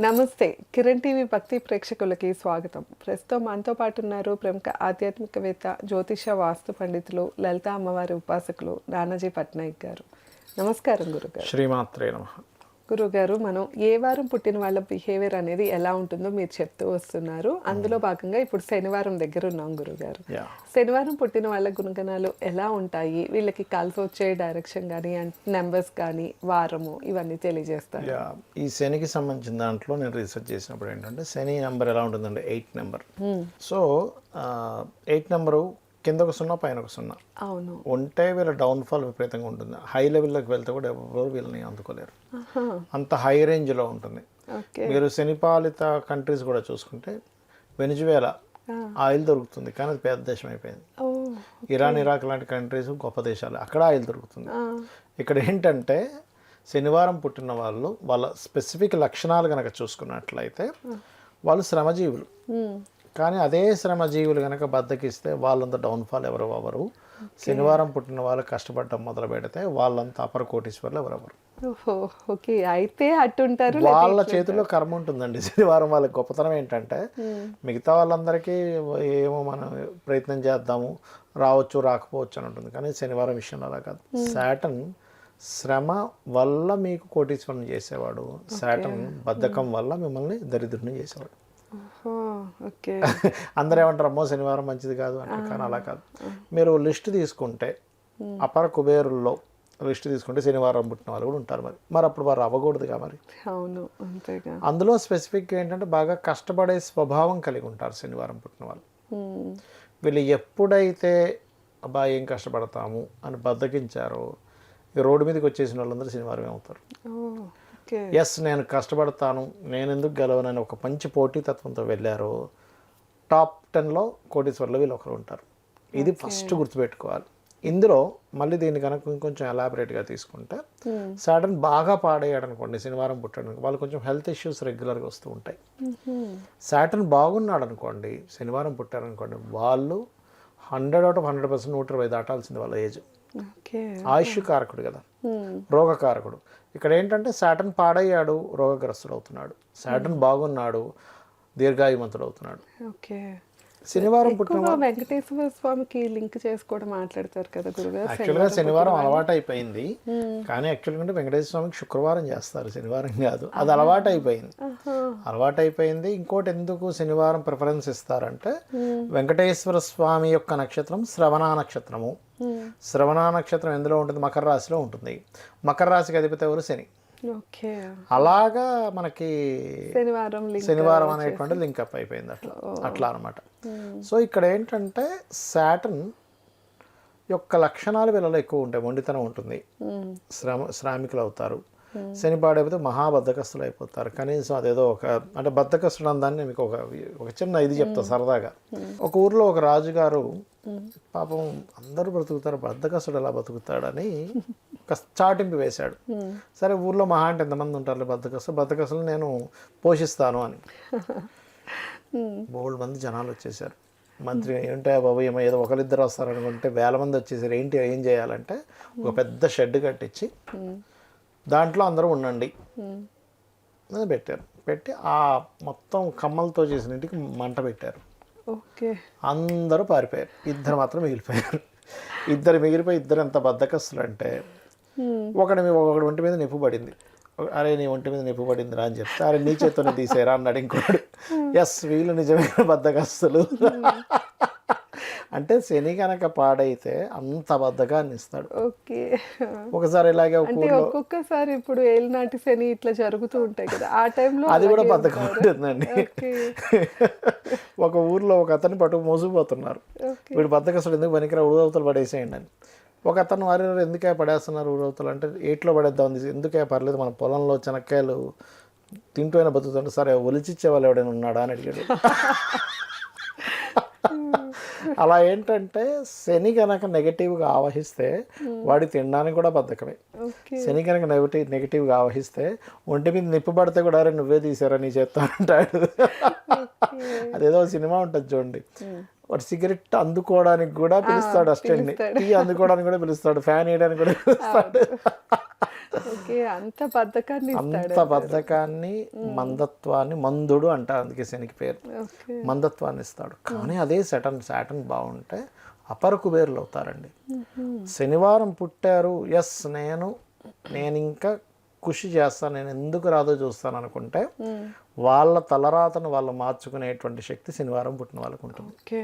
నమస్తే. కిరణ్ టీవీ భక్తి ప్రేక్షకులకి స్వాగతం. ప్రస్తుతం మనతో పాటు ఉన్నారు ప్రముఖ ఆధ్యాత్మికవేత్త, జ్యోతిష వాస్తు పండితులు, లలిత అమ్మవారి ఉపాసకులు నానాజీ పట్నాయక్ గారు. నమస్కారం గురుగారు. శ్రీమాత్రే నమః. గురుగారు, మనం ఏ వారం పుట్టిన వాళ్ళ బిహేవియర్ అనేది ఎలా ఉంటుందో మీరు చెప్తూ వస్తున్నారు. అందులో భాగంగా ఇప్పుడు శనివారం దగ్గర ఉన్నాం గురుగారు. శనివారం పుట్టిన వాళ్ళ గుణగణాలు ఎలా ఉంటాయి, వీళ్ళకి కలిసి వచ్చే డైరెక్షన్ కానీ నెంబర్స్ కానీ వారము ఇవన్నీ తెలియజేస్తారు. ఈ శనికి సంబంధించిన దాంట్లో నేను రీసెర్చ్ చేసినప్పుడు ఏంటంటే శని నెంబర్ ఎలా ఉంటుందంటే 8 నెంబర్. సో 8 నెంబరు కింద ఒక 0 పైన ఒక 0 అవును ఉంటే వీళ్ళ డౌన్ఫాల్ విపరీతంగా ఉంటుంది. హై లెవెల్లోకి వెళ్తే కూడా ఎవరు వీళ్ళని అందుకోలేరు, అంత హై రేంజ్లో ఉంటుంది. మీరు శనిపాలిత కంట్రీస్ కూడా చూసుకుంటే వెనిజువేలా ఆయిల్ దొరుకుతుంది, కానీ అది పేద దేశం అయిపోయింది. ఇరాన్, ఇరాక్ లాంటి కంట్రీస్ గొప్ప దేశాలు, అక్కడ ఆయిల్ దొరుకుతుంది. ఇక్కడ ఏంటంటే శనివారం పుట్టిన వాళ్ళు వాళ్ళ స్పెసిఫిక్ లక్షణాలు కనుక చూసుకున్నట్లయితే వాళ్ళు శ్రమజీవులు. కానీ అదే శ్రమజీవులు కనుక బద్దకిస్తే వాళ్ళంత డౌన్ఫాల్ ఎవరు. శనివారం పుట్టిన వాళ్ళు కష్టపడటం మొదలు పెడితే వాళ్ళంతా అపర కోటీశ్వర్లు ఎవరెవరు. ఓకే, అయితే అట్టుంటారు. వాళ్ళ చేతిలో కర్మ ఉంటుందండి. శనివారం వాళ్ళకి గొప్పతనం ఏంటంటే మిగతా వాళ్ళందరికీ ఏమో మనం ప్రయత్నం చేద్దాము, రావచ్చు రాకపోవచ్చు అని ఉంటుంది. కానీ శనివారం విషయంలో అలా కాదు. శాటర్న్ శ్రమ వల్ల మీకు కోటీశ్వరుని చేసేవాడు, శాటర్న్ బద్ధకం వల్ల మిమ్మల్ని దరిద్రుని చేసేవాడు. అందరూ ఏమంటారు, అమ్మో శనివారం మంచిది కాదు అంటే, కానీ అలా కాదు. మీరు లిస్ట్ తీసుకుంటే అపర కుబేరుల్లో లిస్ట్ తీసుకుంటే శనివారం పుట్టిన వాళ్ళు కూడా ఉంటారు. మరి అప్పుడు వారు అవ్వకూడదుగా మరి. అవును, అంతేగా. అందులో స్పెసిఫిక్ ఏంటంటే బాగా కష్టపడే స్వభావం కలిగి ఉంటారు శనివారం పుట్టిన వాళ్ళు. వీళ్ళు ఎప్పుడైతే అబ్బా ఏం కష్టపడతాము అని బద్దకించారో ఈ రోడ్డు మీదకి వచ్చేసిన వాళ్ళందరూ శనివారం ఏమవుతారు. ఎస్ నేను కష్టపడతాను, నేను ఎందుకు గెలవనని ఒక మంచి పోటీతత్వంతో వెళ్ళారు. టాప్ 10లో కోటీశ్వర్లు వీళ్ళు ఒకరు ఉంటారు. ఇది ఫస్ట్ గుర్తుపెట్టుకోవాలి. ఇందులో మళ్ళీ దీన్ని కనుక ఇంకొంచెం ఎలాబరేట్గా తీసుకుంటే సాటర్న్ బాగా పాడయ్యాడు అనుకోండి, శనివారం పుట్టాడు, వాళ్ళు కొంచెం హెల్త్ ఇష్యూస్ రెగ్యులర్గా వస్తూ ఉంటాయి. సాటర్న్ బాగున్నాడు అనుకోండి, శనివారం పుట్టారనుకోండి, వాళ్ళు 100/100% 120 దాటాల్సింది వాళ్ళ ఏజ్. ఆయుష్ కారకుడు కదా, రోగకారకుడు. ఇక్కడ ఏంటంటే సాటర్న్ పాడయ్యాడు, రోగగ్రస్తుడు అవుతున్నాడు. సాటర్న్ బాగున్నాడు, దీర్ఘాయుమంతుడు అవుతున్నాడు. శనివారం పుట్టిన వెంకటేశ్వర స్వామికి లింక్ చేసుకోవడం మాట్లాడతారు కదా గురుగారు. యాక్చువల్గా శనివారం అలవాటు అయిపోయింది, కానీ యాక్చువల్గా అంటే వెంకటేశ్వర స్వామికి శుక్రవారం చేస్తారు, శనివారం కాదు. అది అలవాటు అయిపోయింది. ఇంకోటి ఎందుకు శనివారం ప్రిఫరెన్స్ ఇస్తారంటే వెంకటేశ్వర స్వామి యొక్క నక్షత్రం శ్రవణ నక్షత్రము. శ్రవణ నక్షత్రం ఎందులో ఉంటుంది? మకర రాశిలో ఉంటుంది. మకర రాశికి అధిపతి ఎవరు? శని. అలాగా మనకి శనివారం అనేటువంటి లింకప్ అయిపోయింది, అట్లా అనమాట. సో ఇక్కడ ఏంటంటే సాటర్న్ యొక్క లక్షణాలు వీళ్ళలో ఎక్కువ ఉంటాయి. మొండితనం ఉంటుంది, శ్రామికులు అవుతారు. శని పాడైపోతే మహాబద్ధకస్తులు అయిపోతారు. కనీసం అదేదో అంటే బద్ధకస్తుడు అందాన్ని మీకు ఒక చిన్న ఇది చెప్తా సరదాగా. ఒక ఊర్లో ఒక రాజుగారు పాపం అందరూ బ్రతుకుతారు, బద్ధకస్తుడు ఎలా బతుకుతాడని ఒక చాటింపు వేశాడు. సరే ఊర్లో మహా అంటే ఎంతమంది ఉంటారు బద్ధకస్తులు నేను పోషిస్తాను అని. బోల్డ్ మంది జనాలు వచ్చేసారు. మంత్రి ఏంటో బాబు ఏదో ఒకరిద్దరు వస్తారనుకుంటే వేల మంది వచ్చేసారు. ఏం చేయాలంటే ఒక పెద్ద షెడ్ కట్టించి దాంట్లో అందరూ ఉండండి అని పెట్టారు. పెట్టి ఆ మొత్తం కమ్మలతో చేసిన ఇంటికి మంట పెట్టారు. అందరూ పారిపోయారు, ఇద్దరు మాత్రం మిగిలిపోయారు. ఇద్దరు ఎంత బద్ధకస్తులు అంటే ఒకటి ఒంటి మీద నిప్పు పడింది. అరే నీ ఒంటి మీద నిప్పు పడింది రా అని చెప్తే, అరే నీ చేత్తోనే తీసేరా అన్నాడు ఇంకోడు. ఎస్, వీళ్ళు నిజమైన బద్ధకస్తులు. అంటే శని కనుక పాడైతే అంత బద్ధకాన్ని ఇస్తాడు. ఒకసారి ఇలాగే ఒక్కొక్కసారి ఇప్పుడు ఏలినాటి శని ఇట్లా జరుగుతూ ఉంటాయి కదా, ఆ టైంలో అది కూడా బద్ధకం ఉంటుందండి. ఒక ఊర్లో ఒక అతన్ని పట్టుకు మోసుకుపోతున్నారు. వీడు బద్ధకస్తుడు, ఎందుకు పనికిరా ఊరవతలు పడేసేయండి అని. ఒక అతను వారి ఎందుకే పడేస్తున్నారు ఊరవతలు అంటే, ఏట్లో పడేద్దాం, ఎందుకే పర్లేదు మన పొలంలో చెనక్కాయలు తింటూ అయినా బతుకుతుంటే, సరే ఒలిచిచ్చే వాళ్ళు ఎవడైనా ఉన్నాడా అని అడిగాడు. అలా ఏంటంటే శని కనుక నెగటివ్గా ఆవహిస్తే వాడి తినడానికి కూడా బద్ధకమే. శని కనుక నెగటివ్గా ఆవహిస్తే ఒంటి మీద నిప్పు పడితే కూడా అరే నువ్వే తీసారా నీ చేత్తో అంటాడు. అదేదో సినిమా ఉంటుంది చూడండి, వాడు సిగరెట్ అందుకోవడానికి కూడా పిలుస్తాడు అసిస్టెంట్ని, టీ అందుకోవడానికి కూడా పిలుస్తాడు, ఫ్యాన్ వేయడానికి కూడా పిలుస్తాడు. ఓకే, అంత బద్ధకాన్ని ఇస్తాడు. అంత బద్ధకాన్ని, మందత్వాన్ని, మందుడు అంటారు, అందుకే శనికి పేరు. ఓకే. మందత్వాన్ని ఇస్తాడు. కానీ అదే సాటర్న్ బాగుంటే అపర కుబేరులు అవుతారండి. శనివారం పుట్టారు, ఎస్ నేను ఇంకా కృషి చేస్తాను, నేను ఎందుకు రాదో చూస్తాను అనుకుంటే వాళ్ళ తలరాతను వాళ్ళు మార్చుకునేటువంటి శక్తి శనివారం పుట్టిన వాళ్ళకు ఉంటుంది. ఓకే.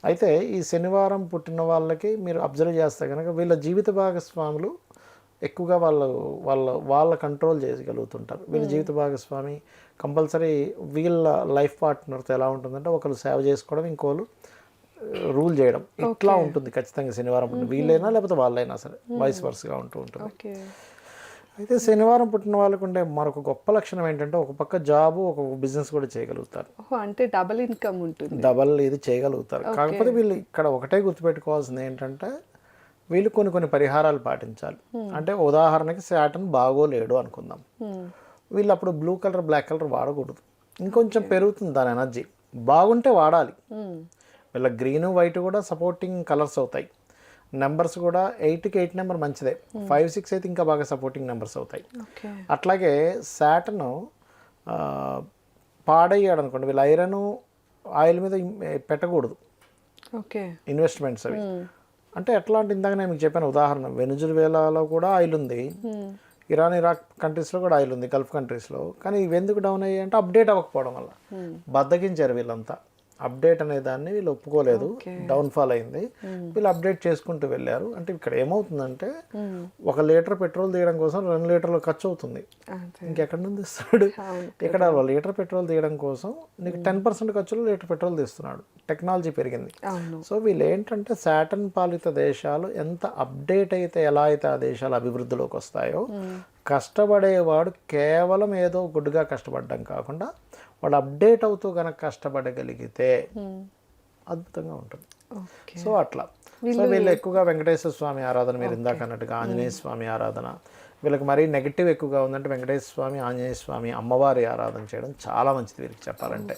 అయితే ఈ శనివారం పుట్టిన వాళ్ళకి మీరు అబ్జర్వ్ చేస్తే కనుక వీళ్ళ జీవిత భాగస్వాములు ఎక్కువగా వాళ్ళ కంట్రోల్ చేయగలుగుతుంటారు. వీళ్ళ జీవిత భాగస్వామి కంపల్సరీ వీళ్ళ లైఫ్ పార్ట్నర్తో ఎలా ఉంటుందంటే ఒకరు సేవ చేసుకోవడం, ఇంకోళ్ళు రూల్ చేయడం, ఇట్లా ఉంటుంది ఖచ్చితంగా శనివారం పుట్టిన వీళ్ళైనా లేకపోతే వాళ్ళైనా సరే వైస్ వర్స్గా ఉంటుంది. ఓకే. అయితే శనివారం పుట్టిన వాళ్ళకు ఉండే మరొక గొప్ప లక్షణం ఏంటంటే ఒక పక్క జాబు, ఒక బిజినెస్ కూడా చేయగలుగుతారు. అంటే డబుల్ ఇన్కమ్ ఉంటుంది. డబల్ ఇది చేయగలుగుతారు. కాకపోతే వీళ్ళు ఇక్కడ ఒకటే గుర్తుపెట్టుకోవాల్సింది ఏంటంటే వీళ్ళు కొన్ని పరిహారాలు పాటించాలి. అంటే ఉదాహరణకి శాటర్న్ బాగోలేడు అనుకుందాం, వీళ్ళు అప్పుడు బ్లూ కలర్, బ్లాక్ కలర్ వాడకూడదు. ఇంకొంచెం పెరుగుతుంది దాని ఎనర్జీ, బాగుంటే వాడాలి. వీళ్ళ గ్రీన్, వైట్ కూడా సపోర్టింగ్ కలర్స్ అవుతాయి. నెంబర్స్ కూడా 8కి 8 నెంబర్ మంచిదే, 5, 6 అయితే ఇంకా బాగా సపోర్టింగ్ నెంబర్స్ అవుతాయి. అట్లాగే శాటర్న్ పాడయ్యాడు అనుకోండి, వీళ్ళు ఐరన్ ఆయిల్ మీద పెట్టకూడదు ఇన్వెస్ట్మెంట్స్ అవి. అంటే ఎట్లా అంటే ఇందాక నేను మీకు చెప్పాను ఉదాహరణ, వెనుజువేలాలో కూడా ఆయిల్ ఉంది, ఇరాన్, ఇరాక్ కంట్రీస్లో కూడా ఆయిల్ ఉంది, గల్ఫ్ కంట్రీస్లో. కానీ ఇవి ఎందుకు డౌన్ అయ్యాయి అంటే అప్డేట్ అవ్వకపోవడం వల్ల బద్దకించారు వీళ్ళంతా. అప్డేట్ అనే దాన్ని వీళ్ళు ఒప్పుకోలేదు, డౌన్ఫాల్ అయింది. వీళ్ళు అప్డేట్ చేసుకుంటూ వెళ్ళారు. అంటే ఇక్కడ ఏమవుతుందంటే 1 లీటర్ పెట్రోల్ తీయడం కోసం 2 లీటర్లు ఖర్చు అవుతుంది. ఇంకెక్కడి నుంచి ఇస్తాడు? ఇక్కడ 1 లీటర్ పెట్రోల్ తీయడం కోసం నీకు 10% ఖర్చులో లీటర్ పెట్రోల్ తీస్తున్నాడు. టెక్నాలజీ పెరిగింది. సో వీళ్ళు ఏంటంటే శాటర్న్ పాలిత దేశాలు ఎంత అప్డేట్ అయితే ఎలా అయితే ఆ దేశాలు అభివృద్ధిలోకి వస్తాయో, కష్టపడేవాడు కేవలం ఏదో గుడ్డుగా కష్టపడడం కాకుండా వాడు అప్డేట్ అవుతూ కనుక కష్టపడగలిగితే అద్భుతంగా ఉంటుంది. సో అట్లా వీళ్ళు ఎక్కువగా వెంకటేశ్వర స్వామి ఆరాధన, మీరు ఇందాక అన్నట్టుగా ఆంజనేయ స్వామి ఆరాధన. వీళ్ళకి మరీ నెగిటివ్ ఎక్కువగా ఉందంటే వెంకటేశ్వర స్వామి, ఆంజనేయ స్వామి, అమ్మవారి ఆరాధన చేయడం చాలా మంచిది వీరికి చెప్పాలంటే.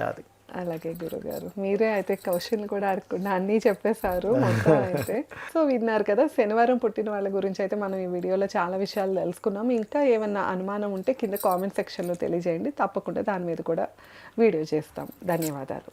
అది అలాగే గురుగారు, మీరే అయితే క్వశ్చన్ కూడా అడగకుండా అన్నీ చెప్పేశారు మొత్తం అయితే. సో విన్నారు కదా, శనివారం పుట్టిన వాళ్ళ గురించి అయితే మనం ఈ వీడియోలో చాలా విషయాలు తెలుసుకున్నాం. ఇంకా ఏమన్నా అనుమానం ఉంటే కింద కామెంట్ సెక్షన్లో తెలియజేయండి, తప్పకుండా దాని మీద కూడా వీడియో చేస్తాం. ధన్యవాదాలు.